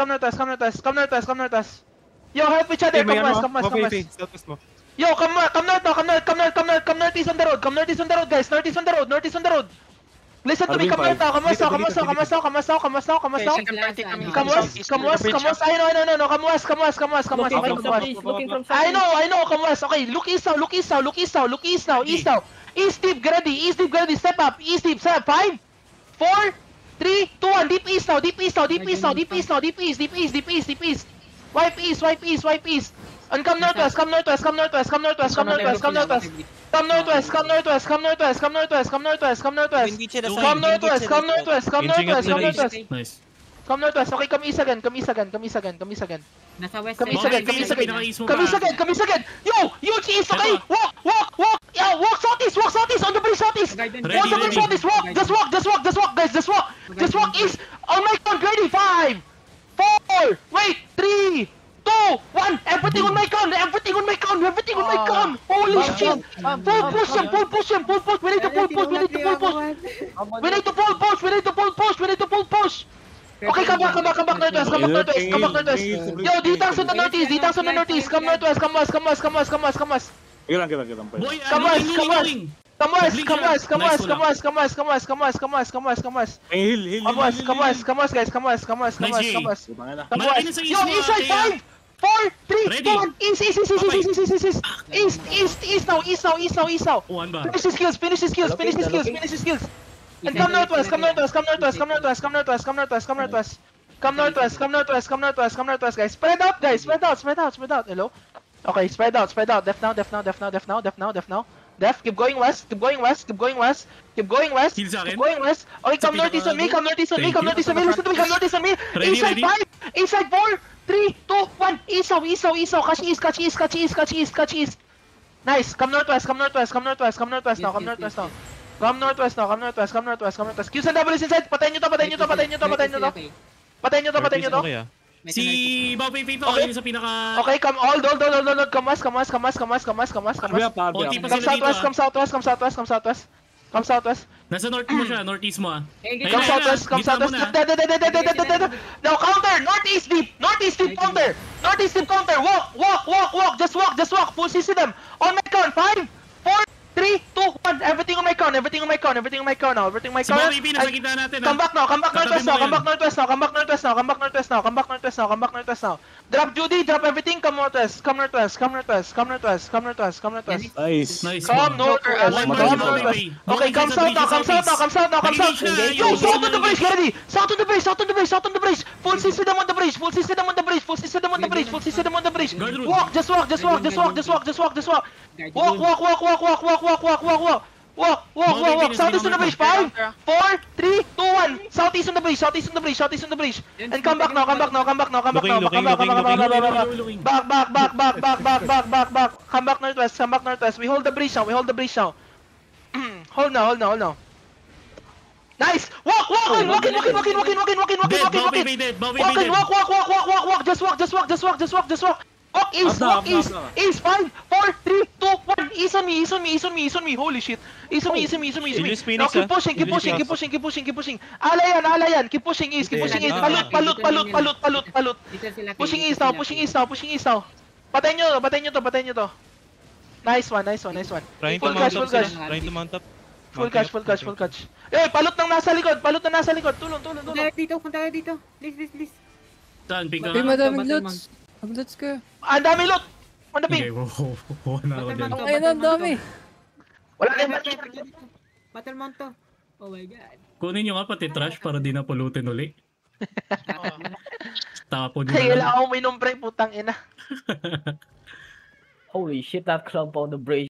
northwest. Yo, help each other, come west. Yo, come northeast on the road, guys, northeast on the road. Listen to me, come west now. Come west. I know, come west. I know, come west. Okay, look east now. East deep, get ready, step up, east deep, 5, 4, 3, 2, 1, deep east now. Wipe east. And come northwest. Come northwest. Okay, come east again. Nasa west Come side. east again. Yo, east, okay? Walk. Yeah, walk southeast on the bridge southeast. Just walk, guys. Just walk east. On my count, ready? 5, 4, wait, 3, 2, 1. Everything on my count. Holy shit. Full push him. We need to pull push. Okay, come back northwest. Yo, ditang on the northeast. Come northwest. Come west. Boy, Come west. Yo, east side, 5, 4, 3, 2, 1. East now. Finish his skills. And come northwest. Guys. Spread out. Hello. Okay, spread out. Def now. Def, keep going west. Okay, come northeast on me. Listen to me, come northeast on me. Inside 4, 3, 2, 1. East now. Catch east. Nice. Come northwest now. Come northwest. Q's and W is inside. Patayin nyo to. Si Bobby Pito, Okay. yun sa pinaka... Okay, come hold. Come west. Come southwest. Nasa north mo siya, northeast mo ah. Come southwest. Now counter. Northeast deep counter. Walk. Just walk. Full CC them. On my count. 5, 4, 3, 2, 1. Everything on my count now. Si Bobby Pito, nasa gitna natin ah. Come back northwest now. Drop Judy, drop everything. Come northwest. Nice. Come northwest. Nice. Come northwest. Okay, come south now. Yo, south on the bridge, get ready. South on the bridge. Full CC them on the bridge. Walk. Just walk. Walk. Southeast on the bridge. 5, 4, 3, 2, 1. Southeast on the bridge. And come back now. Back. Come back northwest. We hold the bridge now. Hold now. Nice. Walk in. Walk in. Just walk. Walk east. 5, 4, 3, 2, 1. East on me. Holy shit. East on me. Now keep pushing. Alayan. Keep pushing east. Palut. Pushing east now. Patayin nyo to. Nice one. Trying Full to mount up. Full catch. Eh, palot na nasa likod. Tulong. Punta tayo dito. Please. Saan? Pika May nga. madaming loot. Mag-loot ka. Ang dami loot. On the Okay, ping. wala ako dyan. Ang ayun, ang dami. Wala na. Battle mount to. Oh my god. Kunin nyo nga pati trash para di na pulutin uli. Tapon nyo Kaya na lang. ako may nombre, putang ina. Holy shit, that clump on the bridge.